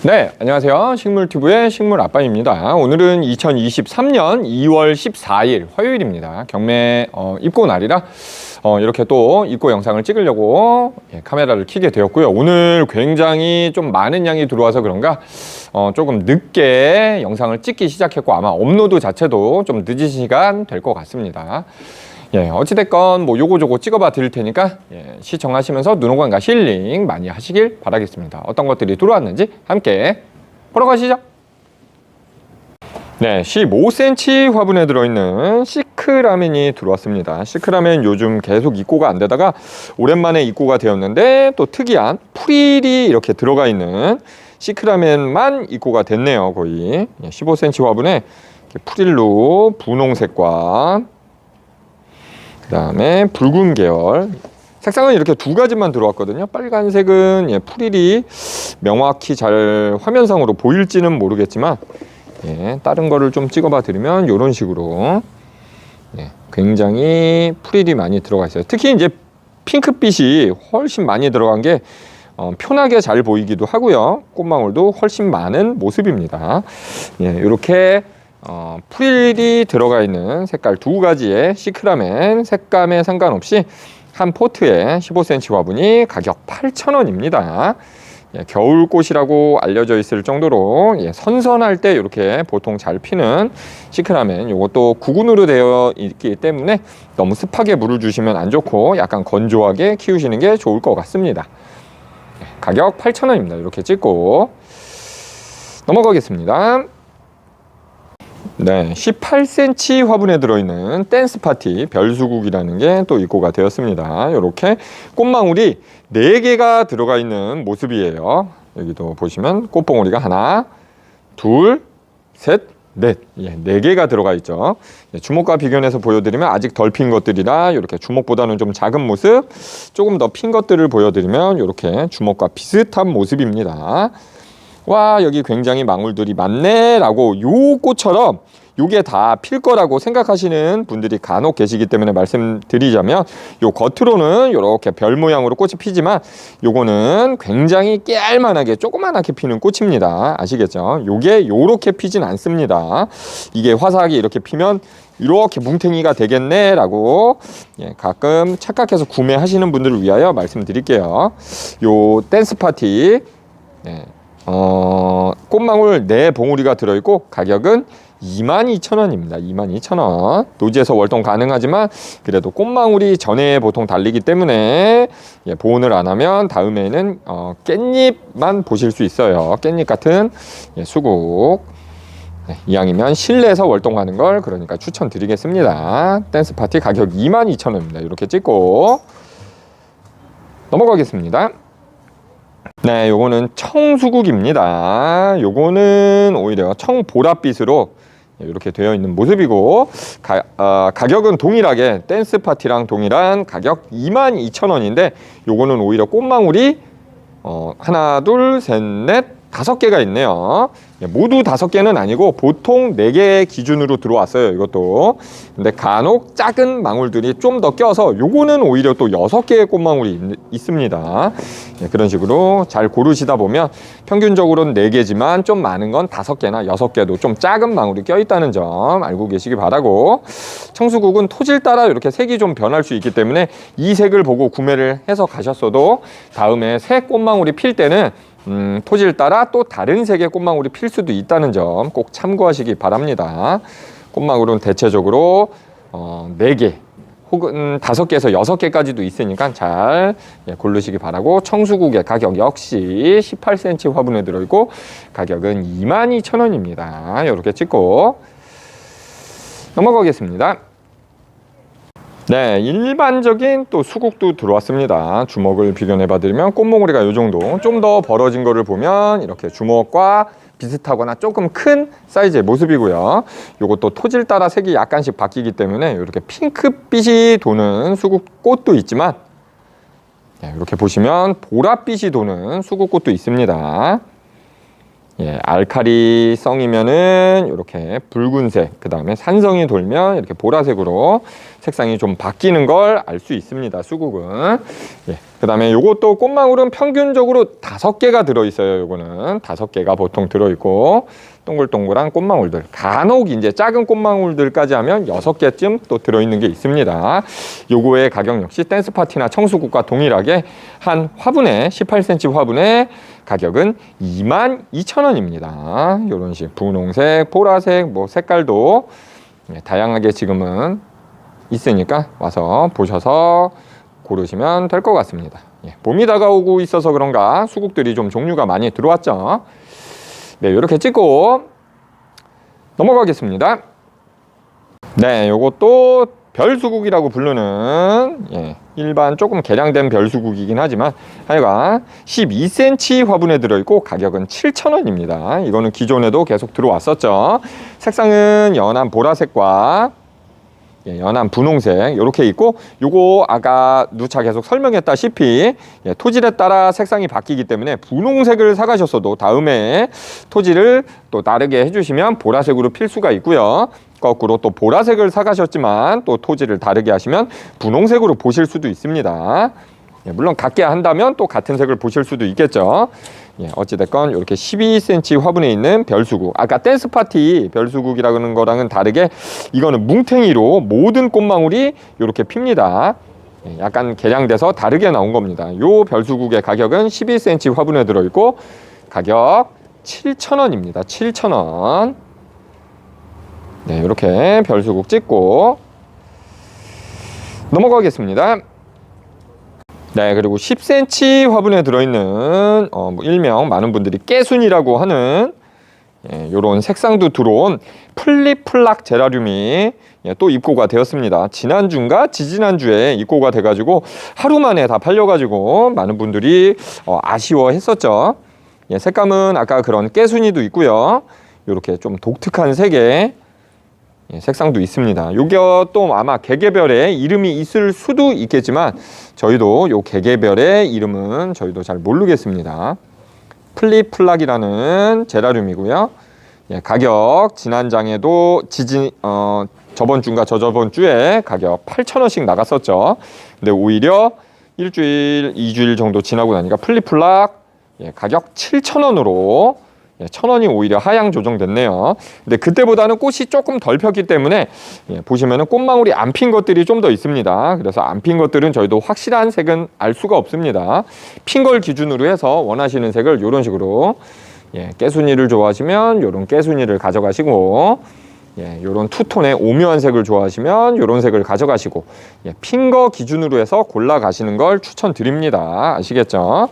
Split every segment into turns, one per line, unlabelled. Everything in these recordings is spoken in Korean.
네, 안녕하세요. 식물튜브의 식물아빠입니다. 오늘은 2023년 2월 14일 화요일입니다. 경매 입고 날이라 이렇게 또 입고 영상을 찍으려고 카메라를 켜게 되었고요. 오늘 굉장히 좀 많은 양이 들어와서 그런가 조금 늦게 영상을 찍기 시작했고 아마 업로드 자체도 좀 늦은 시간 될 것 같습니다. 어찌됐건 뭐 요거저거 찍어봐 드릴 테니까 시청하시면서 눈호강과 힐링 많이 하시길 바라겠습니다. 어떤 것들이 들어왔는지 함께 보러 가시죠. 네, 15cm 화분에 들어있는 시크라멘이 들어왔습니다. 시크라멘 요즘 계속 입고가 안 되다가 오랜만에 입고가 되었는데 또 특이한 프릴이 이렇게 들어가 있는 시크라멘만 입고가 됐네요. 거의 15cm 화분에 프릴로 분홍색과 그 다음에 붉은 계열 색상은 이렇게 두 가지만 들어왔거든요. 빨간색은 프릴이 명확히 잘 화면상으로 보일지는 모르겠지만 다른 거를 좀 찍어봐 드리면 이런 식으로 굉장히 프릴이 많이 들어가 있어요. 특히 이제 핑크빛이 훨씬 많이 들어간 게 편하게 잘 보이기도 하고요. 꽃망울도 훨씬 많은 모습입니다. 이렇게 프릴이 들어가 있는 색깔 두 가지의 시크라멘 색감에 상관없이 한 포트에 15cm 화분이 가격 8,000원입니다. 겨울꽃이라고 알려져 있을 정도로 선선할 때 이렇게 보통 잘 피는 시크라멘, 이것도 구근으로 되어 있기 때문에 너무 습하게 물을 주시면 안 좋고 약간 건조하게 키우시는 게 좋을 것 같습니다. 가격 8,000원입니다. 이렇게 찍고 넘어가겠습니다. 네, 18cm 화분에 들어있는 댄스 파티 별수국이라는 게 또 입고가 되었습니다. 이렇게 꽃망울이 4개가 들어가 있는 모습이에요. 여기도 보시면 꽃봉오리가 하나, 둘, 셋, 넷. 4개가 들어가 있죠. 주먹과 비교해서 보여드리면 아직 덜 핀 것들이라 이렇게 주먹보다는 좀 작은 모습, 조금 더 핀 것들을 보여드리면 이렇게 주먹과 비슷한 모습입니다. 와, 여기 굉장히 망울들이 많네 라고 요 꽃처럼 요게 다 필 거라고 생각하시는 분들이 간혹 계시기 때문에 말씀드리자면 요 겉으로는 이렇게 별 모양으로 꽃이 피지만 요거는 굉장히 깨알만하게 조그만하게 피는 꽃입니다. 아시겠죠? 요게 요렇게 피진 않습니다. 이게 화사하게 이렇게 피면 이렇게 뭉탱이가 되겠네 라고 가끔 착각해서 구매하시는 분들을 위하여 말씀드릴게요. 요 댄스 파티 꽃망울 4봉우리가 들어있고 가격은 22,000원입니다. 22,000원. 노지에서 월동 가능하지만 그래도 꽃망울이 전에 보통 달리기 때문에 보온을 안 하면 다음에는 깻잎만 보실 수 있어요. 깻잎 같은 수국. 이왕이면 실내에서 월동하는 걸 그러니까 추천드리겠습니다. 댄스 파티 가격 22,000원입니다. 이렇게 찍고 넘어가겠습니다. 네, 요거는 청수국입니다. 요거는 오히려 청보랏빛으로 이렇게 되어 있는 모습이고 가격은 동일하게 댄스 파티랑 동일한 가격 22,000원인데 요거는 오히려 꽃망울이 하나, 둘, 셋, 넷, 5개가 있네요. 모두 5개는 아니고 보통 4개 기준으로 들어왔어요. 이것도. 근데 간혹 작은 망울들이 좀 더 껴서 요거는 오히려 또 6개의 꽃망울이 있습니다. 그런 식으로 잘 고르시다 보면 평균적으로는 4개지만 좀 많은 건 5개나 6개도 좀 작은 망울이 껴있다는 점 알고 계시기 바라고, 청수국은 토질 따라 이렇게 색이 좀 변할 수 있기 때문에 이 색을 보고 구매를 해서 가셨어도 다음에 새 꽃망울이 필 때는 토질 따라 또 다른 색의 꽃망울이 필 수도 있다는 점 꼭 참고하시기 바랍니다. 꽃망울은 대체적으로 4개 혹은 5개에서 6개까지도 있으니까 잘 고르시기 바라고, 청수국의 가격 역시 18cm 화분에 들어있고 가격은 22,000원입니다. 이렇게 찍고 넘어가겠습니다. 네, 일반적인 또 수국도 들어왔습니다. 주먹을 비교해 봐드리면 꽃몽우리가 이 정도, 좀 더 벌어진 거를 보면 이렇게 주먹과 비슷하거나 조금 큰 사이즈의 모습이고요. 요것도 토질 따라 색이 약간씩 바뀌기 때문에 이렇게 핑크빛이 도는 수국꽃도 있지만 이렇게 보시면 보랏빛이 도는 수국꽃도 있습니다. 알카리성이면은 이렇게 붉은색, 그 다음에 산성이 돌면 이렇게 보라색으로 색상이 좀 바뀌는 걸 알 수 있습니다. 수국은 그 다음에 요것도 꽃망울은 평균적으로 5개가 들어있어요. 요거는 5개가 보통 들어있고, 동글동글한 꽃망울들, 간혹 이제 작은 꽃망울들까지 하면 6개쯤 또 들어있는 게 있습니다. 요거의 가격 역시 댄스파티나 청수국과 동일하게 한 화분에 18cm 화분에 가격은 22,000원입니다. 요런 식 분홍색, 보라색, 뭐 색깔도 다양하게 지금은 있으니까 와서 보셔서 고르시면 될 것 같습니다. 봄이 다가오고 있어서 그런가 수국들이 좀 종류가 많이 들어왔죠. 네, 이렇게 찍고 넘어가겠습니다. 네, 요것도 별수국이라고 부르는 일반 조금 개량된 별수국이긴 하지만 하여간 12cm 화분에 들어있고 가격은 7,000원입니다. 이거는 기존에도 계속 들어왔었죠. 색상은 연한 보라색과 연한 분홍색 이렇게 있고, 요거 아까 누차 계속 설명했다시피 토질에 따라 색상이 바뀌기 때문에 분홍색을 사가셨어도 다음에 토질을 또 다르게 해주시면 보라색으로 필 수가 있고요. 거꾸로 또 보라색을 사가셨지만 또 토질을 다르게 하시면 분홍색으로 보실 수도 있습니다. 물론 같게 한다면 또 같은 색을 보실 수도 있겠죠. 어찌됐건 이렇게 12cm 화분에 있는 별수국, 아까 댄스파티 별수국이라는 거랑은 다르게 이거는 뭉탱이로 모든 꽃망울이 이렇게 핍니다. 약간 개량돼서 다르게 나온 겁니다. 요 별수국의 가격은 12cm 화분에 들어있고 가격 7,000원입니다. 7,000원. 네, 이렇게 별수국 찍고 넘어가겠습니다. 네, 그리고 10cm 화분에 들어있는 뭐 일명 많은 분들이 깨순이라고 하는 요런 색상도 들어온 플리플락 제라늄이 또 입고가 되었습니다. 지난주인가 지지난주에 입고가 돼가지고 하루 만에 다 팔려가지고 많은 분들이 아쉬워했었죠. 색감은 아까 그런 깨순이도 있고요. 요렇게 좀 독특한 색의 색상도 있습니다. 요게 또 아마 개개별의 이름이 있을 수도 있겠지만 저희도 요 개개별의 이름은 저희도 잘 모르겠습니다. 플리플락이라는 제라늄이고요. 가격 지난장에도 저번 주인가 저저번 주에 가격 8,000원씩 나갔었죠. 근데 오히려 일주일, 2주일 정도 지나고 나니까 플리플락 가격 7,000원으로 1,000원이 오히려 하향 조정됐네요. 근데 그때보다는 꽃이 조금 덜 폈기 때문에 보시면은 꽃망울이 안 핀 것들이 좀 더 있습니다. 그래서 안 핀 것들은 저희도 확실한 색은 알 수가 없습니다. 핀 걸 기준으로 해서 원하시는 색을 이런 식으로 깨순이를 좋아하시면 이런 깨순이를 가져가시고 이런 투톤의 오묘한 색을 좋아하시면 이런 색을 가져가시고 핀 거 기준으로 해서 골라 가시는 걸 추천드립니다. 아시겠죠?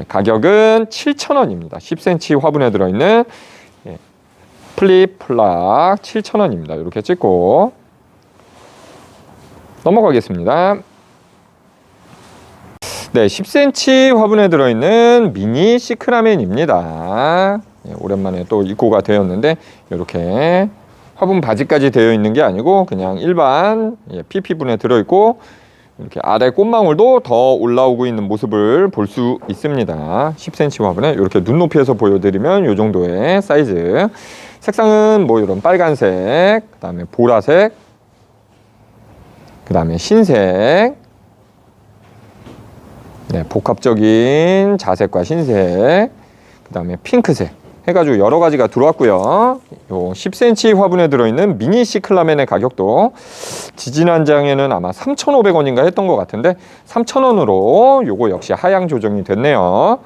가격은 7,000원입니다. 10cm 화분에 들어있는 플리플락 7,000원입니다. 이렇게 찍고 넘어가겠습니다. 네, 10cm 화분에 들어있는 미니 시크라멘입니다. 오랜만에 또 입고가 되었는데 이렇게 화분 바지까지 되어 있는 게 아니고 그냥 일반 PP분에 들어있고 이렇게 아래 꽃망울도 더 올라오고 있는 모습을 볼 수 있습니다. 10cm 화분에 이렇게 눈높이에서 보여드리면 이 정도의 사이즈. 색상은 뭐 이런 빨간색, 그 다음에 보라색, 그 다음에 흰색, 복합적인 자색과 흰색, 그 다음에 핑크색 해가지고 여러 가지가 들어왔고요. 요 10cm 화분에 들어있는 미니 시클라멘의 가격도 지지난 장에는 아마 3,500원인가 했던 것 같은데 3,000원으로 요거 역시 하향 조정이 됐네요.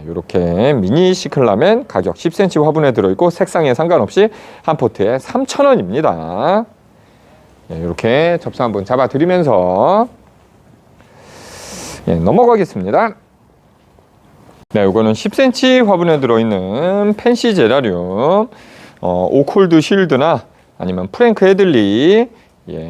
이렇게 미니 시클라멘 가격 10cm 화분에 들어있고 색상에 상관없이 한 포트에 3,000원입니다. 이렇게 접수 한번 잡아드리면서 넘어가겠습니다. 네, 이거는 10cm 화분에 들어있는 펜시 제라늄, 오콜드 쉴드나 아니면 프랭크 헤들리,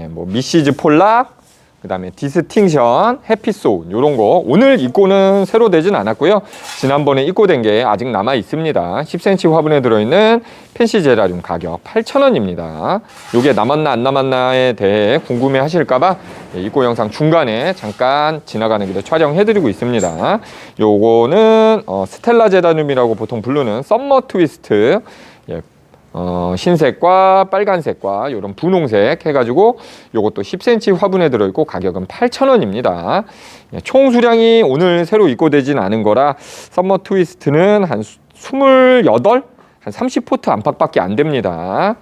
뭐 미시즈 폴락, 그 다음에 디스팅션, 해피소울 요런 거 오늘 입고는 새로 되진 않았고요. 지난번에 입고된 게 아직 남아 있습니다. 10cm 화분에 들어있는 펜시 제라늄 가격 8,000원입니다. 요게 남았나 안 남았나에 대해 궁금해 하실까봐 입고 영상 중간에 잠깐 지나가는 길에 촬영해드리고 있습니다. 요거는 스텔라 제라늄이라고 보통 부르는 썸머 트위스트 흰색과 빨간색과 이런 분홍색 해가지고 요것도 10cm 화분에 들어있고 가격은 8,000원입니다. 예, 총 수량이 오늘 새로 입고되진 않은 거라 썸머 트위스트는 한 28? 한 30포트 안팎밖에 안 됩니다.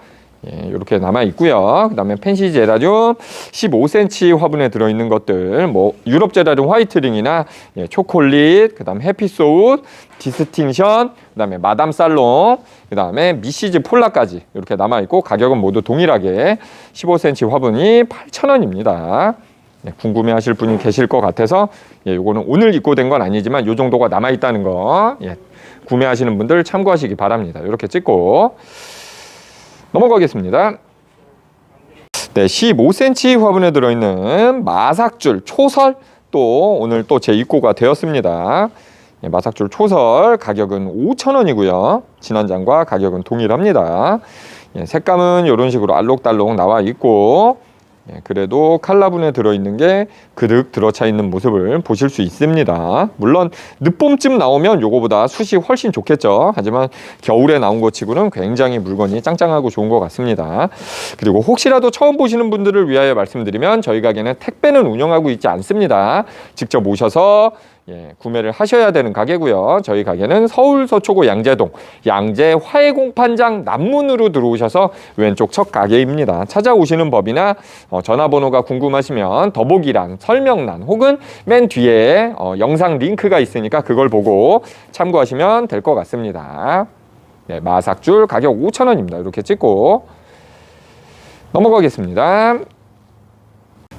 예, 이렇게 남아 있고요. 그 다음에 펜시 제라늄 15cm 화분에 들어있는 것들, 뭐 유럽 제라늄 화이트링이나 예, 초콜릿, 그 다음 해피소울, 디스팅션, 그 다음에 마담 살롱, 그 다음에 미시즈 폴라까지 이렇게 남아 있고 가격은 모두 동일하게 15cm 화분이 8,000원입니다. 예, 궁금해하실 분이 계실 것 같아서 예, 요거는 오늘 입고된 건 아니지만 요 정도가 남아 있다는 거 예, 구매하시는 분들 참고하시기 바랍니다. 이렇게 찍고 넘어가겠습니다. 네, 15cm 화분에 들어있는 마삭줄 초설 또 오늘 또 재입고가 되었습니다. 예, 마삭줄 초설 가격은 5,000원이고요. 지난장과 가격은 동일합니다. 예, 색감은 이런 식으로 알록달록 나와 있고 예, 그래도 칼라분에 들어있는 게 그득 들어차 있는 모습을 보실 수 있습니다. 물론 늦봄쯤 나오면 요거보다 숱이 훨씬 좋겠죠. 하지만 겨울에 나온 것 치고는 굉장히 물건이 짱짱하고 좋은 것 같습니다. 그리고 혹시라도 처음 보시는 분들을 위하여 말씀드리면 저희 가게는 택배는 운영하고 있지 않습니다. 직접 오셔서 예, 구매를 하셔야 되는 가게고요. 저희 가게는 서울 서초구 양재동 양재 화해공판장 남문으로 들어오셔서 왼쪽 첫 가게입니다. 찾아오시는 법이나 전화번호가 궁금하시면 더보기란 설명란 혹은 맨 뒤에 영상 링크가 있으니까 그걸 보고 참고하시면 될 것 같습니다. 네, 마삭줄 가격 5,000원입니다. 이렇게 찍고 넘어가겠습니다.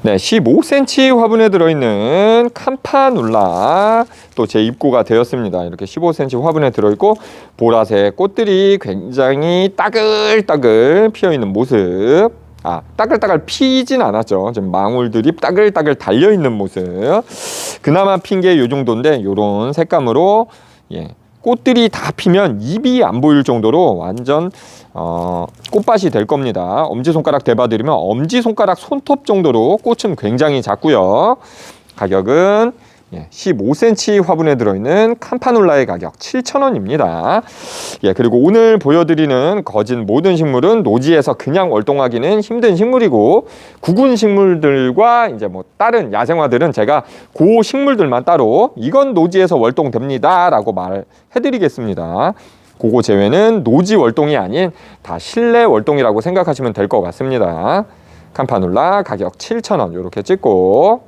네, 15cm 화분에 들어있는 캄파눌라 또 재입고가 되었습니다. 이렇게 15cm 화분에 들어있고 보라색 꽃들이 굉장히 따글따글 피어있는 모습. 따글따글 피진 않았죠. 지금 망울들이 따글따글 달려있는 모습. 그나마 핀 게 요 정도인데 요런 색감으로 예, 꽃들이 다 피면 입이 안 보일 정도로 완전 꽃밭이 될 겁니다. 엄지손가락 대봐드리면 엄지손가락 손톱 정도로 꽃은 굉장히 작고요. 가격은 15cm 화분에 들어있는 캄파눌라의 가격 7,000원입니다. 예, 그리고 오늘 보여드리는 거진 모든 식물은 노지에서 그냥 월동하기는 힘든 식물이고 구근 식물들과 이제 뭐 다른 야생화들은 제가 그 식물들만 따로 이건 노지에서 월동됩니다 라고 말해드리겠습니다. 그거 제외는 노지 월동이 아닌 다 실내 월동이라고 생각하시면 될 것 같습니다. 캄파눌라 가격 7,000원 이렇게 찍고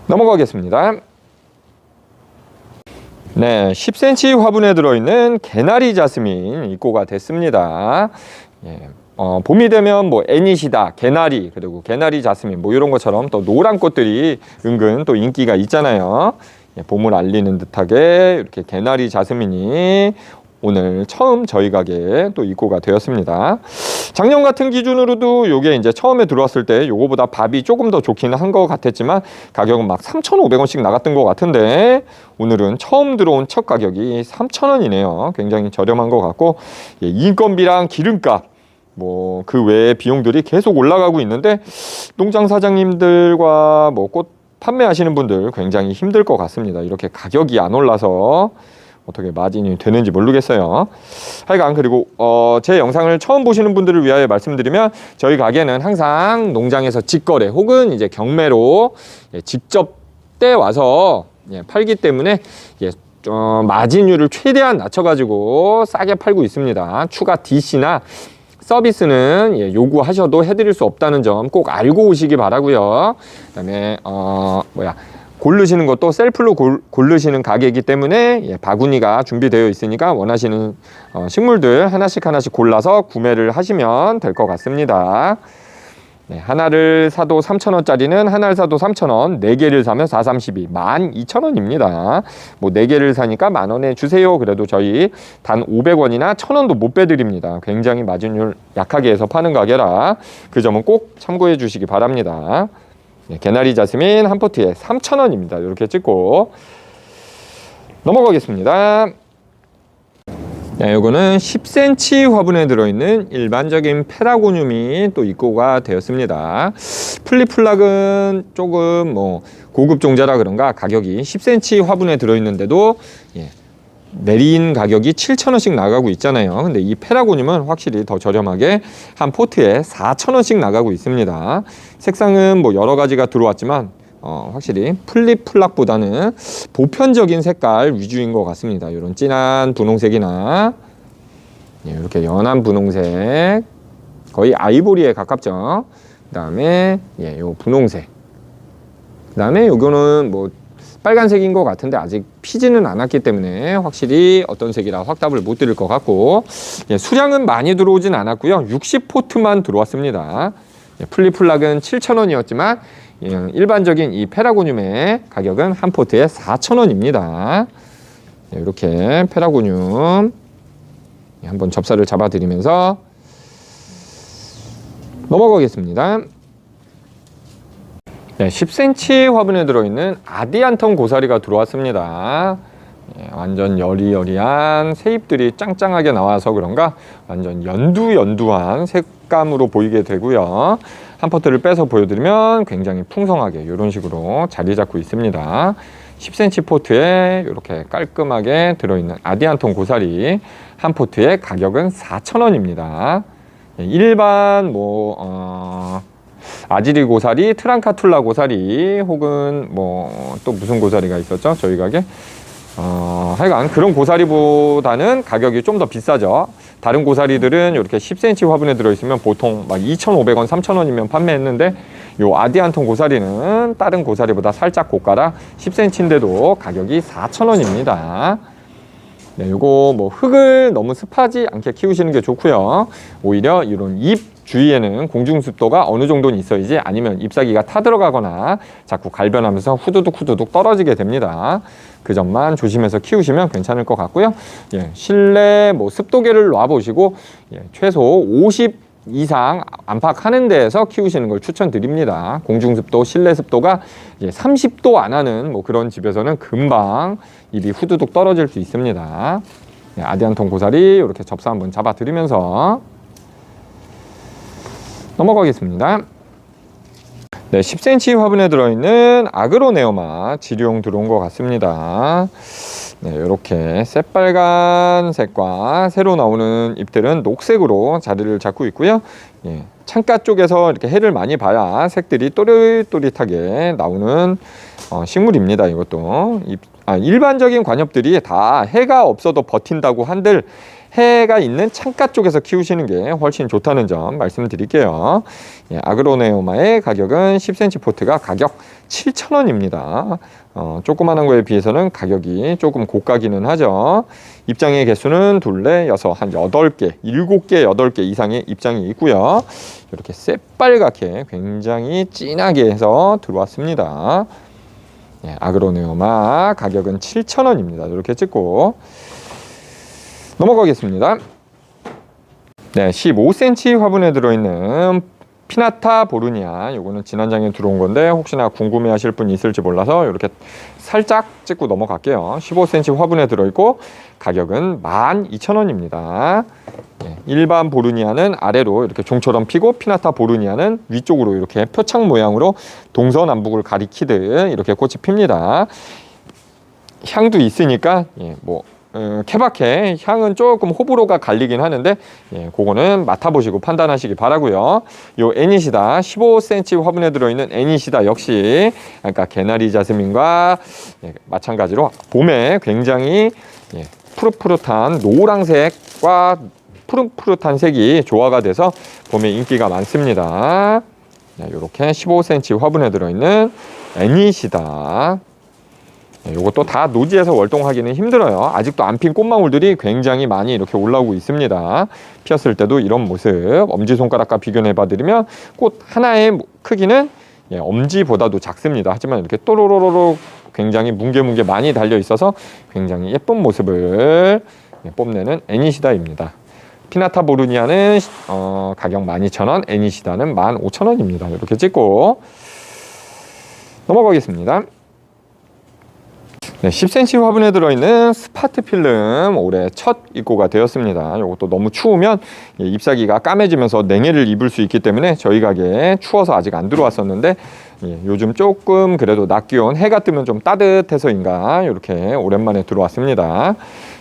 넘어가겠습니다. 네, 10cm 화분에 들어있는 개나리 자스민 입고가 됐습니다. 예, 봄이 되면 뭐 애니시다, 개나리, 그리고 개나리 자스민 뭐 이런 것처럼 또 노란 꽃들이 은근 또 인기가 있잖아요. 예, 봄을 알리는 듯하게 이렇게 개나리 자스민이 오늘 처음 저희 가게에 또 입고가 되었습니다. 작년 같은 기준으로도 요게 이제 처음에 들어왔을 때 요거보다 밥이 조금 더 좋기는 한 것 같았지만 가격은 막 3,500원씩 나갔던 것 같은데 오늘은 처음 들어온 첫 가격이 3,000원이네요. 굉장히 저렴한 것 같고 예, 인건비랑 기름값 뭐 그 외의 비용들이 계속 올라가고 있는데 농장 사장님들과 뭐 꽃 판매하시는 분들 굉장히 힘들 것 같습니다. 이렇게 가격이 안 올라서 어떻게 마진이 되는지 모르겠어요. 하여간 그리고 제 영상을 처음 보시는 분들을 위하여 말씀드리면 저희 가게는 항상 농장에서 직거래 혹은 이제 경매로 직접 때 와서 팔기 때문에 마진율을 최대한 낮춰가지고 싸게 팔고 있습니다. 추가 DC나 서비스는 요구하셔도 해드릴 수 없다는 점 꼭 알고 오시기 바라고요. 그다음에 고르시는 것도 셀프로 고르시는 가게이기 때문에 바구니가 준비되어 있으니까 원하시는 식물들 하나씩 골라서 구매를 하시면 될 것 같습니다. 네, 하나를 사도 3,000원짜리는 하나를 사도 3,000원, 4개를 사면 4, 32, 12,000원입니다. 뭐 4개를 사니까 만원에 주세요. 그래도 저희 단 500원이나 1,000원도 못 빼드립니다. 굉장히 마진율 약하게 해서 파는 가게라 그 점은 꼭 참고해 주시기 바랍니다. 네, 개나리 자스민 한 포트에 3,000원입니다. 이렇게 찍고 넘어가겠습니다. 네, 요거는 10cm 화분에 들어있는 일반적인 페라고늄이 또 입고가 되었습니다. 플리플락은 조금 뭐 고급 종자라 그런가 가격이 10cm 화분에 들어있는데도 내린 가격이 7,000원씩 나가고 있잖아요. 근데 이 페라고늄은 확실히 더 저렴하게 한 포트에 4,000원씩 나가고 있습니다. 색상은 뭐 여러 가지가 들어왔지만 확실히 플립 플락보다는 보편적인 색깔 위주인 것 같습니다. 이런 진한 분홍색이나 이렇게 연한 분홍색, 거의 아이보리에 가깝죠. 그 다음에 요 분홍색, 그 다음에 요거는 뭐 빨간색인 것 같은데 아직 피지는 않았기 때문에 확실히 어떤 색이라 확답을 못 드릴 것 같고, 수량은 많이 들어오진 않았고요. 60포트만 들어왔습니다. 플립 플락은 7,000원이었지만 일반적인 이 페라고늄의 가격은 한 포트에 4,000원입니다. 이렇게 페라고늄 한번 접사를 잡아드리면서 넘어가겠습니다. 10cm 화분에 들어있는 아디안톤 고사리가 들어왔습니다. 완전 여리여리한 새잎들이 짱짱하게 나와서 그런가 완전 연두한 색감으로 보이게 되고요. 한 포트를 빼서 보여드리면 굉장히 풍성하게 이런 식으로 자리 잡고 있습니다. 10cm 포트에 이렇게 깔끔하게 들어있는 아디안톤 고사리 한 포트의 가격은 4,000원입니다. 일반 아지리 고사리, 트랑카툴라 고사리 혹은 뭐 또 무슨 고사리가 있었죠? 저희 가게 하여간 그런 고사리보다는 가격이 좀 더 비싸죠. 다른 고사리들은 이렇게 10cm 화분에 들어있으면 보통 막 2,500원, 3,000원이면 판매했는데 요 아디안톤 고사리는 다른 고사리보다 살짝 고가라 10cm인데도 가격이 4,000원입니다. 요거 뭐 흙을 너무 습하지 않게 키우시는 게 좋고요. 오히려 이런 잎 주위에는 공중 습도가 어느 정도는 있어야지, 아니면 잎사귀가 타들어가거나 자꾸 갈변하면서 후두둑 떨어지게 됩니다. 그 점만 조심해서 키우시면 괜찮을 것 같고요. 실내 뭐 습도계를 놔보시고 최소 50 이상 안팎하는 데에서 키우시는 걸 추천드립니다. 공중습도, 실내 습도가 30도 안 하는 뭐 그런 집에서는 금방 잎이 후두둑 떨어질 수 있습니다. 아디안톤 고사리 이렇게 접사 한번 잡아드리면서 넘어가겠습니다. 10cm 화분에 들어있는 아그로네오마 지류용 들어온 것 같습니다. 이렇게 새빨간색과 새로 나오는 잎들은 녹색으로 자리를 잡고 있고요. 창가 쪽에서 이렇게 해를 많이 봐야 색들이 또릿또릿하게 나오는 식물입니다. 이것도 일반적인 관엽들이 다 해가 없어도 버틴다고 한들 해가 있는 창가 쪽에서 키우시는 게 훨씬 좋다는 점 말씀드릴게요. 아그로네오마의 가격은 10cm 포트가 가격 7,000원입니다. 조그만한 거에 비해서는 가격이 조금 고가기는 하죠. 입장의 개수는 둘레, 여섯, 한 8개, 7개, 8개 이상의 입장이 있고요. 이렇게 새빨갛게 굉장히 진하게 해서 들어왔습니다. 아그로네오마 가격은 7,000원입니다. 이렇게 찍고 넘어가겠습니다. 15cm 화분에 들어있는 피나타 보르니아, 요거는 지난 장에 들어온 건데 혹시나 궁금해 하실 분이 있을지 몰라서 이렇게 살짝 찍고 넘어갈게요. 15cm 화분에 들어있고 가격은 12,000원입니다. 일반 보르니아는 아래로 이렇게 종처럼 피고 피나타 보르니아는 위쪽으로 이렇게 표창 모양으로 동서남북을 가리키듯 이렇게 꽃이 핍니다. 향도 있으니까 케바케 향은 조금 호불호가 갈리긴 하는데 그거는 맡아보시고 판단하시기 바라고요. 요 애니시다 15cm 화분에 들어있는 애니시다 역시 아까 개나리 자스민과 마찬가지로 봄에 굉장히 푸릇푸릇한 노란색과 푸릇푸릇한 색이 조화가 돼서 봄에 인기가 많습니다. 이렇게 15cm 화분에 들어있는 애니시다. 이것도 다 노지에서 월동하기는 힘들어요. 아직도 안 핀 꽃망울들이 굉장히 많이 이렇게 올라오고 있습니다. 피었을 때도 이런 모습, 엄지손가락과 비교해 봐드리면 꽃 하나의 크기는 엄지보다도 작습니다. 하지만 이렇게 또로로로 굉장히 뭉게뭉게 많이 달려 있어서 굉장히 예쁜 모습을 뽐내는 애니시다입니다. 피나타 보르니아는 가격 12,000원, 애니시다는 15,000원입니다. 이렇게 찍고 넘어가겠습니다. 10cm 화분에 들어있는 스파트 필름 올해 첫 입고가 되었습니다. 이것도 너무 추우면 잎사귀가 까매지면서 냉해를 입을 수 있기 때문에 저희 가게에 추워서 아직 안 들어왔었는데 요즘 조금 그래도 낮 기온 해가 뜨면 좀 따뜻해서인가 이렇게 오랜만에 들어왔습니다.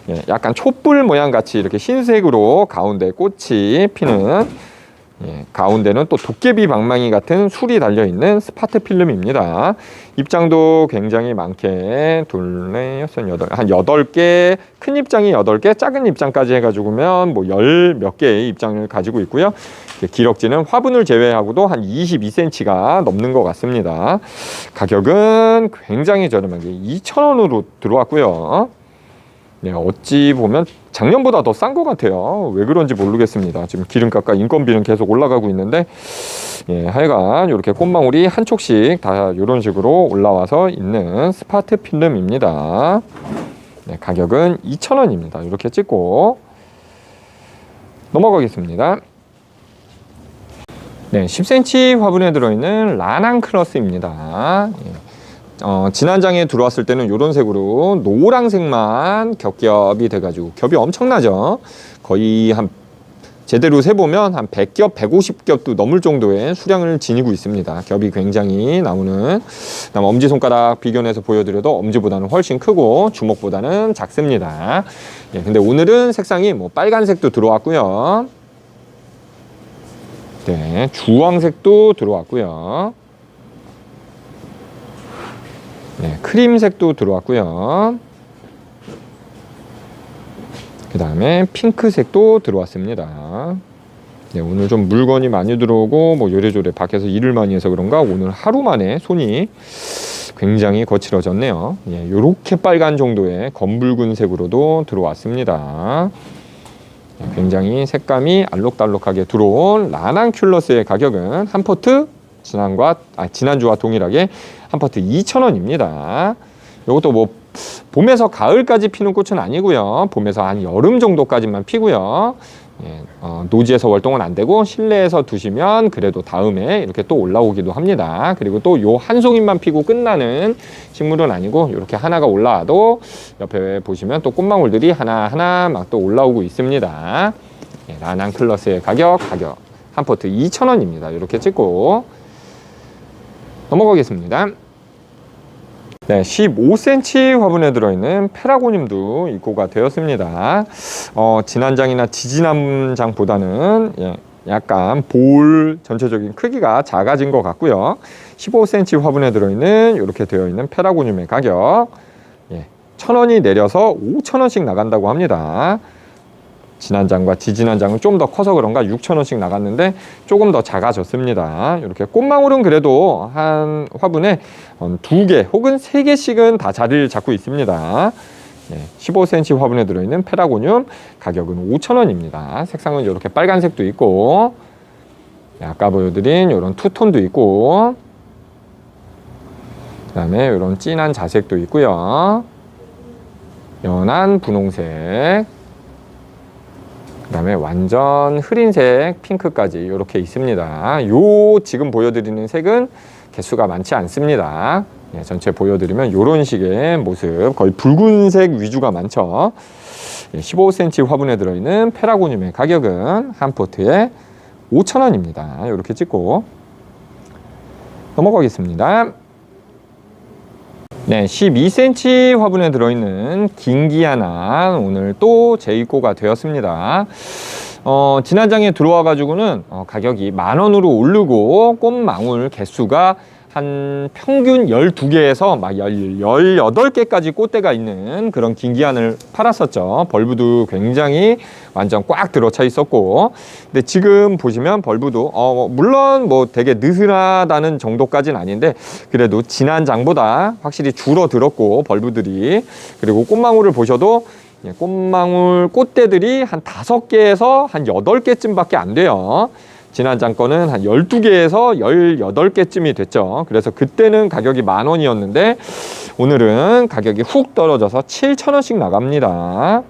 예, 약간 촛불 모양 같이 이렇게 흰색으로 가운데 꽃이 피는, 예, 가운데는 또 도깨비 방망이 같은 술이 달려있는 스파트 필름입니다. 입장도 굉장히 많게 둘, 넷, 여섯, 여덟, 한 8개, 큰 입장이 8개, 작은 입장까지 해가지고면 뭐 10 몇 개의 입장을 가지고 있고요. 기럭지는 화분을 제외하고도 한 22cm가 넘는 것 같습니다. 가격은 굉장히 저렴하게 2,000원으로 들어왔고요. 네, 어찌 보면 작년보다 더 싼 것 같아요. 왜 그런지 모르겠습니다. 지금 기름값과 인건비는 계속 올라가고 있는데, 예, 하여간 이렇게 꽃망울이 한 촉씩 다 이런 식으로 올라와서 있는 스파트 필름입니다. 네, 가격은 2,000원입니다. 이렇게 찍고 넘어가겠습니다. 네, 10cm 화분에 들어있는 라낭클러스입니다. 예. 지난 장에 들어왔을 때는 이런 색으로 노란색만 겹겹이 돼가지고 겹이 엄청나죠. 거의 한 제대로 세보면 한 100겹, 150겹도 넘을 정도의 수량을 지니고 있습니다. 겹이 굉장히 나오는. 그다음 엄지손가락 비교해서 보여드려도 엄지보다는 훨씬 크고 주먹보다는 작습니다. 예, 근데 오늘은 색상이 뭐 빨간색도 들어왔고요. 네, 주황색도 들어왔고요. 네, 크림색도 들어왔고요. 그 다음에 핑크색도 들어왔습니다. 네, 오늘 좀 물건이 많이 들어오고 뭐 요래조래 밖에서 일을 많이 해서 그런가 오늘 하루 만에 손이 굉장히 거칠어졌네요. 예, 요렇게 빨간 정도의 검붉은 색으로도 들어왔습니다. 네, 굉장히 색감이 알록달록하게 들어온 라낭큘러스의 가격은 한 포트 지난주와 동일하게 한 포트 2,000원입니다. 이것도 뭐 봄에서 가을까지 피는 꽃은 아니고요. 봄에서 한 여름 정도까지만 피고요. 예, 노지에서 월동은 안 되고 실내에서 두시면 그래도 다음에 이렇게 또 올라오기도 합니다. 그리고 또 요 한 송이만 피고 끝나는 식물은 아니고 이렇게 하나가 올라와도 옆에 보시면 또 꽃망울들이 하나하나 막 또 올라오고 있습니다. 예, 라낭클러스의 가격 한 포트 2,000원입니다. 이렇게 찍고 넘어가겠습니다. 네, 15cm 화분에 들어있는 페라고늄도 입고가 되었습니다. 지난 장이나 지지난 장보다는 예, 약간 볼 전체적인 크기가 작아진 것 같고요. 15cm 화분에 들어있는 이렇게 되어 있는 페라고늄의 가격, 예, 1,000원이 내려서 5,000원씩 나간다고 합니다. 지난 장과 지지난 장은 좀 더 커서 그런가 6,000원씩 나갔는데 조금 더 작아졌습니다. 이렇게 꽃망울은 그래도 한 화분에 2개 혹은 3개씩은 다 자리를 잡고 있습니다. 15cm 화분에 들어있는 페라고늄 가격은 5,000원입니다. 색상은 이렇게 빨간색도 있고 아까 보여드린 이런 투톤도 있고 그 다음에 이런 진한 자색도 있고요. 연한 분홍색, 그 다음에 완전 흐린색 핑크까지 이렇게 있습니다. 요 지금 보여드리는 색은 개수가 많지 않습니다. 예, 전체 보여드리면 이런 식의 모습, 거의 붉은색 위주가 많죠. 예, 15cm 화분에 들어있는 페라고늄의 가격은 한 포트에 5,000원입니다. 이렇게 찍고 넘어가겠습니다. 네, 12cm 화분에 들어있는 긴기아난 오늘 또 재입고가 되었습니다. 지난 장에 들어와 가지고는 가격이 10,000원으로 오르고 꽃망울 개수가 한 평균 12개에서 막 18개까지 꽃대가 있는 그런 긴기안을 팔았었죠. 벌브도 굉장히 완전 꽉 들어차 있었고, 근데 지금 보시면 벌브도 물론 뭐 되게 느슨하다는 정도까지는 아닌데 그래도 지난 장보다 확실히 줄어들었고 벌브들이, 그리고 꽃망울을 보셔도 꽃망울 꽃대들이 한 5개에서 한 8개쯤밖에 안 돼요. 지난 장 거는 한 12개에서 18개쯤이 됐죠. 그래서 그때는 가격이 10,000원이었는데 오늘은 가격이 훅 떨어져서 7,000원씩 나갑니다.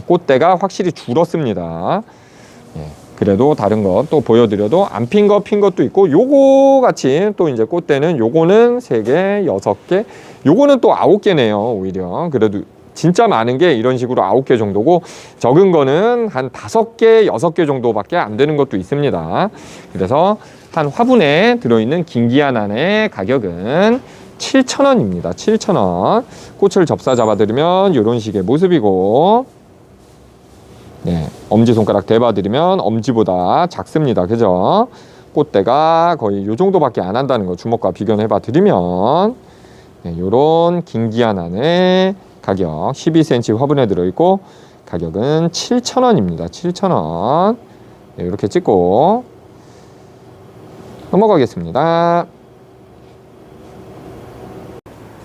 꽃대가 확실히 줄었습니다. 그래도 다른 것 또 보여드려도 안 핀 거 핀 것도 있고, 요거 같이 또 이제 꽃대는 요거는 3개, 6개, 요거는 또 9개네요. 오히려 그래도 진짜 많은 게 이런 식으로 9개 정도고, 적은 거는 한 5개, 6개 정도밖에 안 되는 것도 있습니다. 그래서 한 화분에 들어있는 긴기아난의 가격은 7,000원입니다. 7,000원. 꽃을 접사 잡아드리면 이런 식의 모습이고, 네, 엄지손가락 대봐드리면 엄지보다 작습니다. 그죠? 꽃대가 거의 이 정도밖에 안 한다는 거 주먹과 비교해봐 드리면, 네, 요런 긴기한 안에 가격 12cm 화분에 들어있고 가격은 7,000원입니다. 7,000원. 네, 이렇게 찍고 넘어가겠습니다.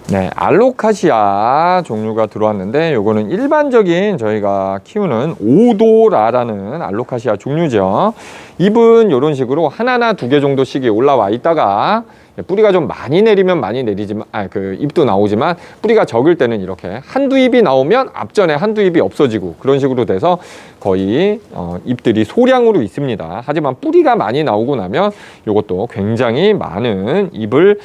네, 알로카시아 종류가 들어왔는데 요거는 일반적인 저희가 키우는 오도라라는 알로카시아 종류죠. 잎은 이런 식으로 하나나 두 개 정도씩이 올라와 있다가 뿌리가 좀 많이 내리면 많이 내리지만 그 잎도 나오지만 뿌리가 적을 때는 이렇게 한두 잎이 나오면 앞전에 한두 잎이 없어지고 그런 식으로 돼서 거의 잎들이 소량으로 있습니다. 하지만 뿌리가 많이 나오고 나면 이것도 굉장히 많은 잎을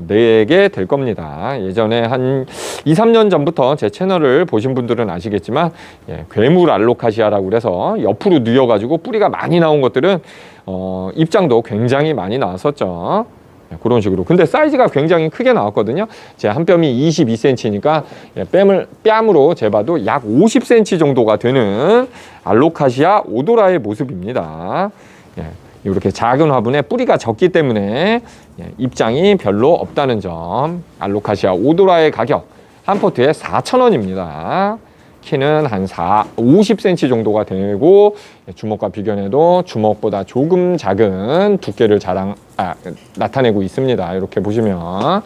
내게 될 겁니다. 예전에 한 2, 3년 전부터 제 채널을 보신 분들은 아시겠지만 괴물 알로카시아라고 그래서 옆으로 뉘어가지고 뿌리가 많이 나온 것들은 입장도 굉장히 많이 나왔었죠. 그런 식으로. 근데 사이즈가 굉장히 크게 나왔거든요. 제 한 뼘이 22cm니까 뺨으로 재봐도 약 50cm 정도가 되는 알로카시아 오도라의 모습입니다. 이렇게 작은 화분에 뿌리가 적기 때문에 입장이 별로 없다는 점. 알로카시아 오도라의 가격 한 포트에 4,000원입니다. 키는 한 50cm 정도가 되고 주먹과 비교해도 주먹보다 조금 작은 두께를 나타내고 있습니다. 이렇게 보시면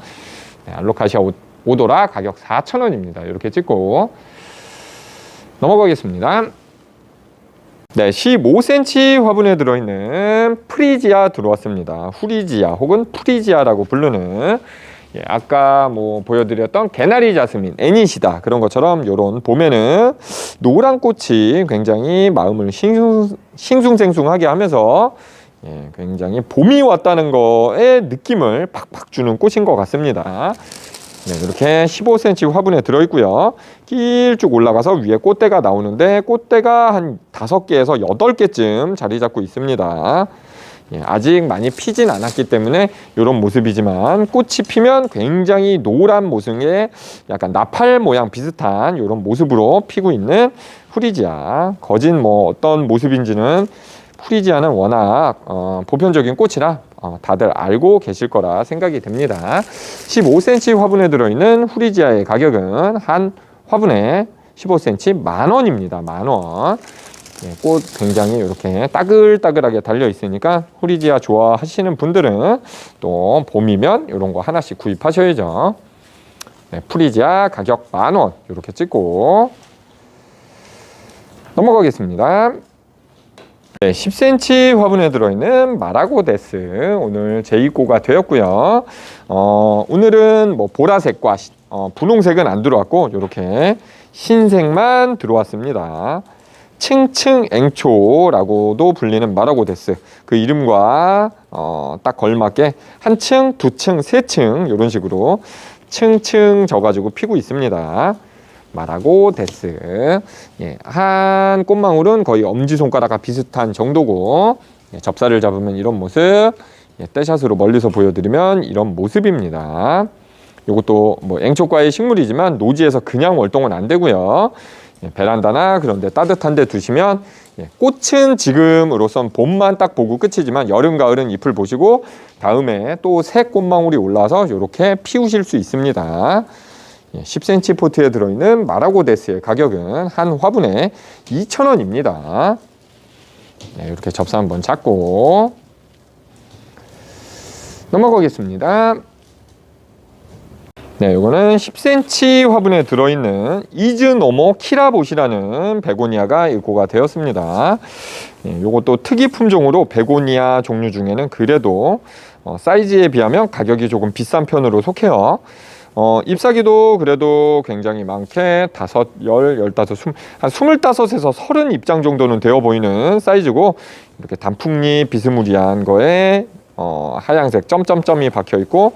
알로카시아 오도라 가격 4,000원입니다. 이렇게 찍고 넘어가겠습니다. 네, 15cm 화분에 들어있는 프리지아 들어왔습니다. 후리지아 혹은 프리지아라고 부르는 아까 보여드렸던 개나리 자스민, 애니시다 그런 것처럼 요런 봄에는 노란 꽃이 굉장히 마음을 싱숭생숭하게 하면서 굉장히 봄이 왔다는 거에 느낌을 팍팍 주는 꽃인 것 같습니다. 네, 이렇게 15cm 화분에 들어있고요. 길쭉 올라가서 위에 꽃대가 나오는데 꽃대가 한 5개에서 8개쯤 자리 잡고 있습니다. 아직 많이 피진 않았기 때문에 이런 모습이지만 꽃이 피면 굉장히 노란 모습의 약간 나팔 모양 비슷한 이런 모습으로 피고 있는 후리지아. 거진 어떤 모습인지는 후리지아는 워낙 보편적인 꽃이라 다들 알고 계실 거라 생각이 됩니다. 15cm 화분에 들어있는 후리지아의 가격은 한 화분에 15cm 만원입니다. 만원. 꽃 굉장히 이렇게 따글따글하게 달려 있으니까 후리지아 좋아하시는 분들은 또 봄이면 이런 거 하나씩 구입하셔야죠. 네, 프리지아 가격 만원 이렇게 찍고 넘어가겠습니다. 네, 10cm 화분에 들어있는 마라고데스 오늘 재입고가 되었고요. 오늘은 보라색과 분홍색은 안 들어왔고 이렇게 흰색만 들어왔습니다. 층층앵초라고도 불리는 마라고데스 그 이름과 딱 걸맞게 한 층, 두 층, 세 층 이런 식으로 층층 져가지고 피고 있습니다. 마라고데스 한 꽃망울은 거의 엄지손가락과 비슷한 정도고 접사를 잡으면 이런 모습, 떼샷으로 멀리서 보여드리면 이런 모습입니다. 이것도 앵초과의 식물이지만 노지에서 그냥 월동은 안 되고요. 베란다나 그런 데 따뜻한 데 두시면 꽃은 지금으로선 봄만 딱 보고 끝이지만 여름, 가을은 잎을 보시고 다음에 또 새 꽃망울이 올라와서 이렇게 피우실 수 있습니다. 10cm 포트에 들어있는 마라고데스의 가격은 한 화분에 2,000원입니다. 이렇게 접사 한번 잡고 넘어가겠습니다. 네, 이거는 10cm 화분에 들어있는 이즈노모 키라봇이라는 베고니아가 입고가 되었습니다. 이것도 특이 품종으로 베고니아 종류 중에는 그래도 사이즈에 비하면 가격이 조금 비싼 편으로 속해요. 잎사귀도 그래도 굉장히 많게 5, 10, 15, 20, 한 25에서 30 입장 정도는 되어 보이는 사이즈고 이렇게 단풍잎 비스무리한 거에 하얀색 점점점이 박혀 있고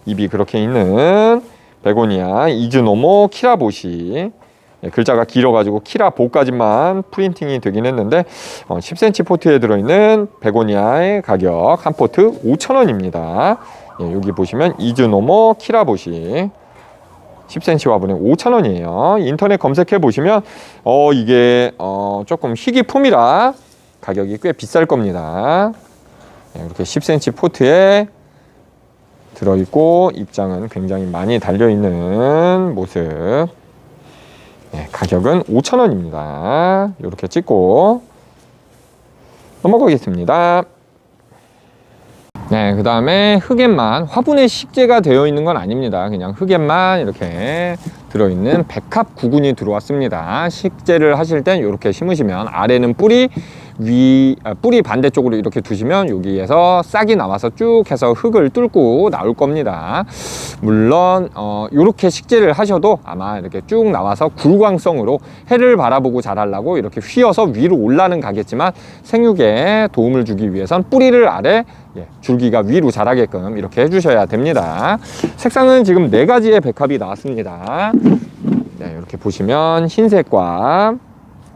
잎이 그렇게 있는 베고니아 이즈노모 키라봇이 글자가 길어가지고 키라봇까지만 프린팅이 되긴 했는데 10cm 포트에 들어있는 베고니아의 가격 한 포트 5,000원입니다. 예, 여기 보시면 이즈노모 키라보시 10cm 화분에 5,000원이에요. 인터넷 검색해 보시면 이게 조금 희귀품이라 가격이 꽤 비쌀 겁니다. 예, 이렇게 10cm 포트에 들어있고 입장은 굉장히 많이 달려있는 모습. 예, 가격은 5,000원입니다. 이렇게 찍고 넘어가겠습니다. 네, 그 다음에 흑엠만 화분에 식재가 되어 있는 건 아닙니다. 그냥 흑엠만 이렇게 들어있는 백합 구근이 들어왔습니다. 식재를 하실 땐 이렇게 심으시면 아래는 뿌리, 뿌리 반대쪽으로 이렇게 두시면 여기에서 싹이 나와서 쭉 해서 흙을 뚫고 나올 겁니다. 물론 이렇게 식재를 하셔도 아마 이렇게 쭉 나와서 굴광성으로 해를 바라보고 자라려고 이렇게 휘어서 위로 올라는 가겠지만 생육에 도움을 주기 위해선 뿌리를 아래, 줄기가 위로 자라게끔 이렇게 해주셔야 됩니다. 색상은 지금 4가지의 백합이 나왔습니다. 네, 이렇게 보시면 흰색과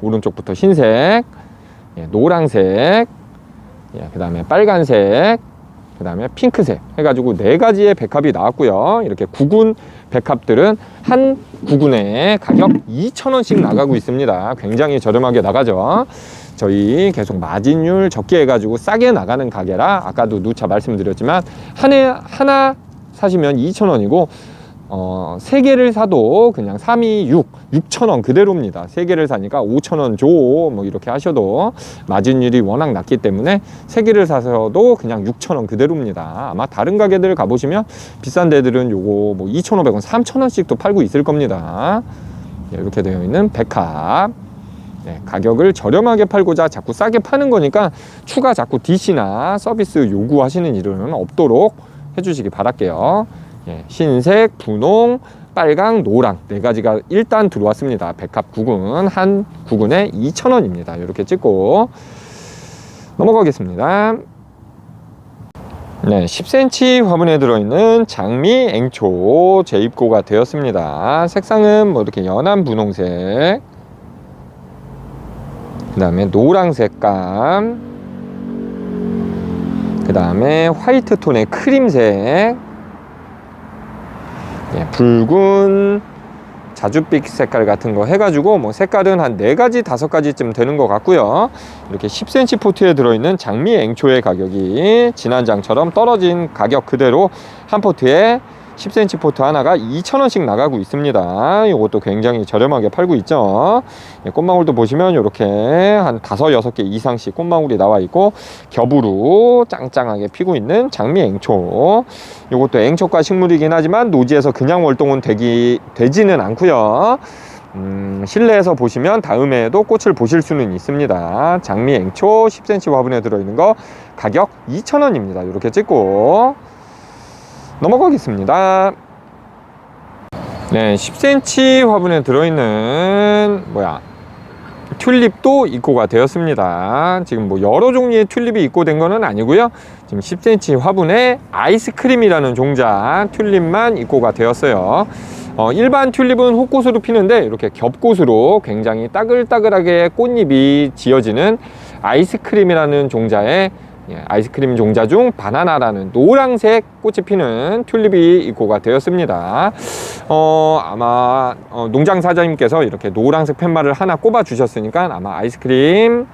오른쪽부터 흰색, 노란색, 그 다음에 빨간색, 그 다음에 핑크색 해가지고 4가지의 백합이 나왔고요. 이렇게 구근 백합들은 한 구근에 가격 2,000원씩 나가고 있습니다. 굉장히 저렴하게 나가죠. 저희 계속 마진율 적게 해가지고 싸게 나가는 가게라 아까도 누차 말씀드렸지만 하나 사시면 2,000원이고 3개를 사도 그냥 3, 2, 6,000원 그대로입니다. 3개를 사니까 5,000원 줘 뭐 이렇게 하셔도 마진율이 워낙 낮기 때문에 3개를 사서도 그냥 6,000원 그대로입니다. 아마 다른 가게들 가보시면 비싼 데들은 요거 뭐 2,500원, 3,000원씩도 팔고 있을 겁니다. 이렇게 되어 있는 백합. 가격을 저렴하게 팔고자 자꾸 싸게 파는 거니까 추가 자꾸 DC나 서비스 요구하시는 일은 없도록 해주시기 바랄게요. 흰색, 분홍, 빨강, 노랑 4가지가 일단 들어왔습니다. 백합 구근 한 구근에 2,000원입니다. 이렇게 찍고 넘어가겠습니다. 네, 10cm 화분에 들어있는 장미 앵초 재입고가 되었습니다. 색상은 뭐 이렇게 연한 분홍색, 그 다음에 노랑 색감, 그 다음에 화이트 톤의 크림색, 붉은 자줏빛 색깔 같은 거 해가지고 뭐 색깔은 한 4가지, 5가지쯤 되는 것 같고요. 이렇게 10cm 포트에 들어있는 장미 앵초의 가격이 지난장처럼 떨어진 가격 그대로 한 포트에 10cm 포트 하나가 2,000원씩 나가고 있습니다. 이것도 굉장히 저렴하게 팔고 있죠. 꽃망울도 보시면 이렇게 한 5, 6개 이상씩 꽃망울이 나와 있고 겹으로 짱짱하게 피고 있는 장미 앵초. 이것도 앵초과 식물이긴 하지만 노지에서 그냥 월동은 되지는 않고요. 실내에서 보시면 다음에도 꽃을 보실 수는 있습니다. 장미 앵초 10cm 화분에 들어있는 거 가격 2,000원입니다. 이렇게 찍고 넘어가겠습니다. 네, 10cm 화분에 들어있는 튤립도 입고가 되었습니다. 지금 뭐 여러 종류의 튤립이 입고된 거는 아니고요. 지금 10cm 화분에 아이스크림이라는 종자 튤립만 입고가 되었어요. 일반 튤립은 혹꽃으로 피는데 이렇게 겹꽃으로 굉장히 따글따글하게 꽃잎이 지어지는 아이스크림이라는 종자의 아이스크림 종자 중 바나나라는 노란색 꽃이 피는 튤립이 입고가 되었습니다. 아마 농장 사장님께서 이렇게 노란색 팻말을 하나 꼽아 주셨으니까 아마 아이스크림,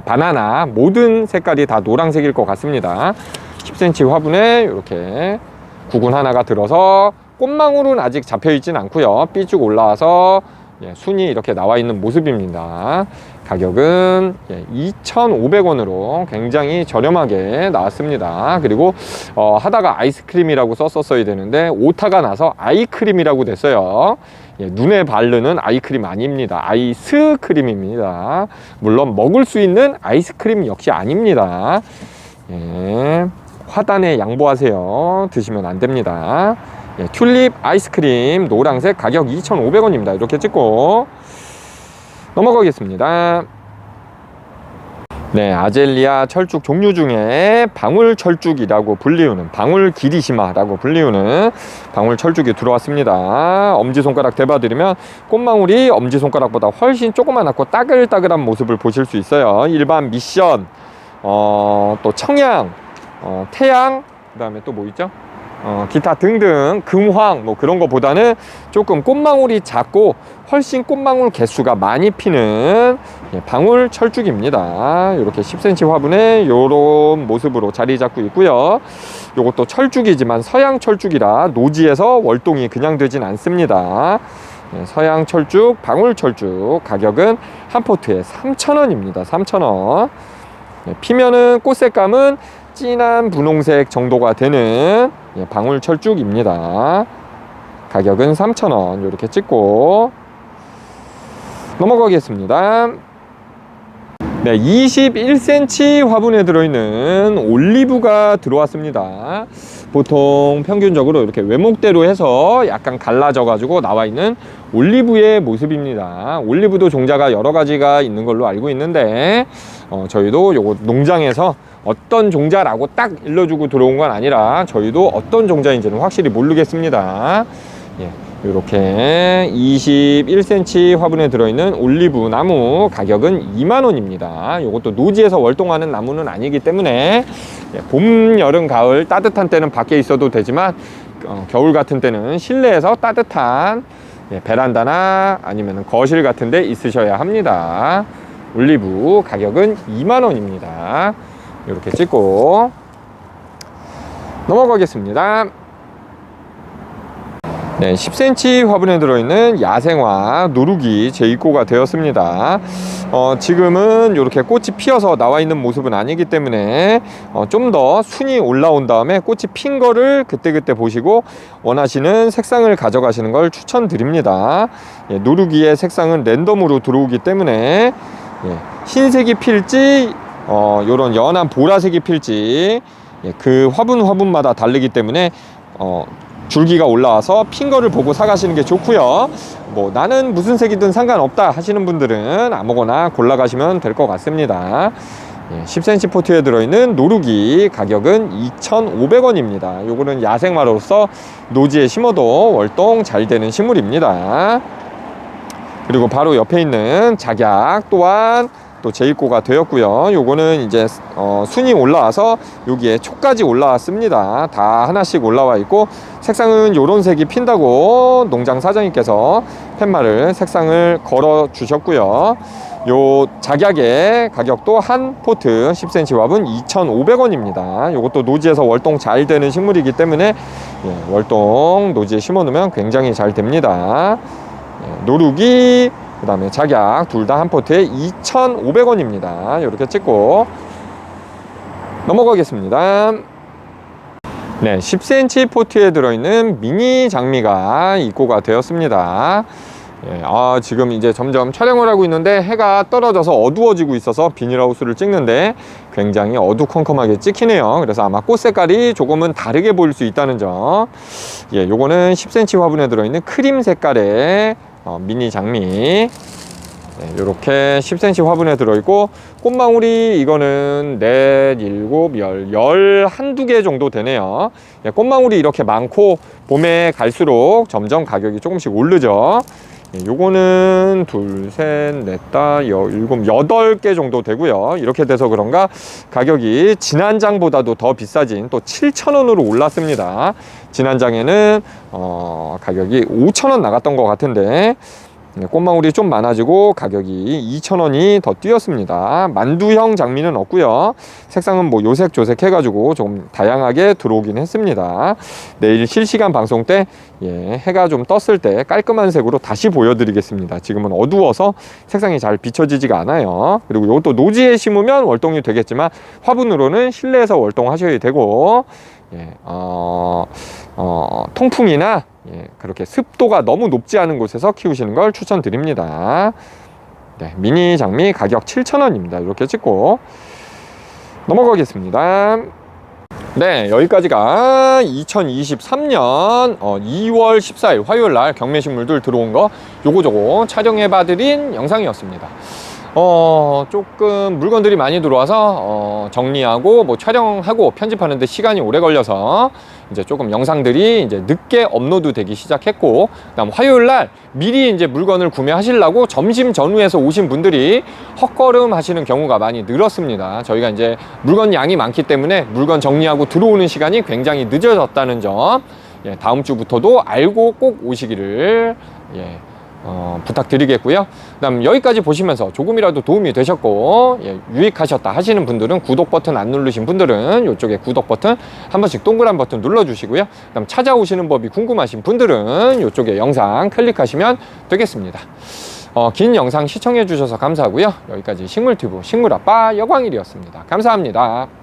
바나나 모든 색깔이 다 노란색일 것 같습니다. 10cm 화분에 이렇게 구근 하나가 들어서 꽃망울은 아직 잡혀 있진 않고요. 삐쭉 올라와서 순이 이렇게 나와 있는 모습입니다. 가격은 2,500원으로 굉장히 저렴하게 나왔습니다. 그리고 하다가 아이스크림이라고 썼었어야 되는데 오타가 나서 아이크림이라고 됐어요. 눈에 바르는 아이크림 아닙니다. 아이스크림입니다. 물론 먹을 수 있는 아이스크림 역시 아닙니다. 화단에 양보하세요. 드시면 안 됩니다. 튤립 아이스크림 노란색 가격 2,500원입니다. 이렇게 찍고 넘어가겠습니다. 네, 아젤리아 철쭉 종류 중에 방울 철쭉이라고 불리우는 방울 기리시마라고 불리우는 방울 철쭉이 들어왔습니다. 엄지손가락 대봐드리면 꽃망울이 엄지손가락보다 훨씬 조그만하고 따글따글한 모습을 보실 수 있어요. 일반 미션, 또 청양, 태양, 다음에 또 뭐 있죠? 기타 등등 금황 뭐 그런 거보다는 조금 꽃망울이 작고 훨씬 꽃망울 개수가 많이 피는 방울 철쭉입니다. 이렇게 10cm 화분에 이런 모습으로 자리 잡고 있고요. 이것도 철쭉이지만 서양 철쭉이라 노지에서 월동이 그냥 되진 않습니다. 서양 철쭉, 방울 철쭉 가격은 한 포트에 3,000원입니다. 3,000원. 피면은 꽃 색감은 진한 분홍색 정도가 되는 방울 철쭉입니다. 가격은 3,000원. 이렇게 찍고 넘어가겠습니다. 네, 21cm 화분에 들어있는 올리브가 들어왔습니다. 보통 평균적으로 이렇게 외목대로 해서 약간 갈라져 가지고 나와 있는 올리브의 모습입니다. 올리브도 종자가 여러 가지가 있는 걸로 알고 있는데 저희도 요거 농장에서 어떤 종자라고 딱 일러주고 들어온 건 아니라 저희도 어떤 종자인지는 확실히 모르겠습니다. 예, 이렇게 21cm 화분에 들어있는 올리브 나무 가격은 2만원입니다. 이것도 노지에서 월동하는 나무는 아니기 때문에 봄, 여름, 가을 따뜻한 때는 밖에 있어도 되지만 겨울 같은 때는 실내에서 따뜻한 베란다나 아니면 거실 같은 데 있으셔야 합니다. 올리브 가격은 2만원입니다. 이렇게 찍고 넘어가겠습니다. 네, 10cm 화분에 들어있는 야생화 누룩이 재입고가 되었습니다. 지금은 이렇게 꽃이 피어서 나와 있는 모습은 아니기 때문에 좀 더 순이 올라온 다음에 꽃이 핀 거를 그때그때 보시고 원하시는 색상을 가져가시는 걸 추천드립니다. 누룩이의 색상은 랜덤으로 들어오기 때문에 흰색이 필지 요런 연한 보라색이 필지 그 화분마다 다르기 때문에 줄기가 올라와서 핀 거를 보고 사가시는 게 좋고요. 뭐 나는 무슨 색이든 상관없다 하시는 분들은 아무거나 골라 가시면 될 것 같습니다. 10cm 포트에 들어있는 노루기 가격은 2,500원입니다. 요거는 야생화로서 노지에 심어도 월동 잘 되는 식물입니다. 그리고 바로 옆에 있는 작약 또한 또 재입고가 되었고요. 요거는 이제 순이 올라와서 여기에 촉까지 올라왔습니다. 다 하나씩 올라와 있고 색상은 요런 색이 핀다고 농장 사장님께서 팻말을 색상을 걸어 주셨고요. 요 작약의 가격도 한 포트 10cm 화분 2,500원입니다. 요것도 노지에서 월동 잘 되는 식물이기 때문에 월동 노지에 심어 놓으면 굉장히 잘 됩니다. 노루기 그 다음에 작약 둘 다 한 포트에 2,500원입니다. 이렇게 찍고 넘어가겠습니다. 네, 10cm 포트에 들어있는 미니 장미가 입고가 되었습니다. 지금 이제 점점 촬영을 하고 있는데 해가 떨어져서 어두워지고 있어서 비닐하우스를 찍는데 굉장히 어두컴컴하게 찍히네요. 그래서 아마 꽃 색깔이 조금은 다르게 보일 수 있다는 점. 요거는 10cm 화분에 들어있는 크림 색깔의 미니 장미 이렇게 10cm 화분에 들어있고 꽃망울이 이거는 넷, 일곱, 열 한두 개 정도 되네요. 꽃망울이 이렇게 많고 봄에 갈수록 점점 가격이 조금씩 오르죠. 요거는 둘, 셋, 넷, 다, 일곱, 8개 정도 되고요. 이렇게 돼서 그런가 가격이 지난장보다도 더 비싸진 또 7,000원으로 올랐습니다. 지난장에는 가격이 5,000원 나갔던 것 같은데 꽃망울이 좀 많아지고 가격이 2,000원이 더 뛰었습니다. 만두형 장미는 없고요. 색상은 뭐 요색 조색 해가지고 좀 다양하게 들어오긴 했습니다. 내일 실시간 방송 때 해가 좀 떴을 때 깔끔한 색으로 다시 보여드리겠습니다. 지금은 어두워서 색상이 잘 비춰지지가 않아요. 그리고 이것도 노지에 심으면 월동이 되겠지만 화분으로는 실내에서 월동하셔야 되고 통풍이나 그렇게 습도가 너무 높지 않은 곳에서 키우시는 걸 추천드립니다. 미니 장미 가격 7,000원입니다. 이렇게 찍고 넘어가겠습니다. 네, 여기까지가 2023년 2월 14일 화요일 날 경매식물들 들어온 거 요거저거 촬영해 봐드린 영상이었습니다. 조금 물건들이 많이 들어와서 정리하고 뭐 촬영하고 편집하는데 시간이 오래 걸려서 이제 조금 영상들이 이제 늦게 업로드 되기 시작했고, 그다음 화요일 날 미리 이제 물건을 구매하시려고 점심 전후에서 오신 분들이 헛걸음 하시는 경우가 많이 늘었습니다. 저희가 이제 물건 양이 많기 때문에 물건 정리하고 들어오는 시간이 굉장히 늦어졌다는 점, 예, 다음 주부터도 알고 꼭 오시기를 부탁드리겠고요. 그다음 여기까지 보시면서 조금이라도 도움이 되셨고 유익하셨다 하시는 분들은, 구독 버튼 안 누르신 분들은 이쪽에 구독 버튼 한 번씩 동그란 버튼 눌러주시고요. 그다음 찾아오시는 법이 궁금하신 분들은 이쪽에 영상 클릭하시면 되겠습니다. 긴 영상 시청해 주셔서 감사하고요. 여기까지 식물튜브 식물아빠 여광일이었습니다. 감사합니다.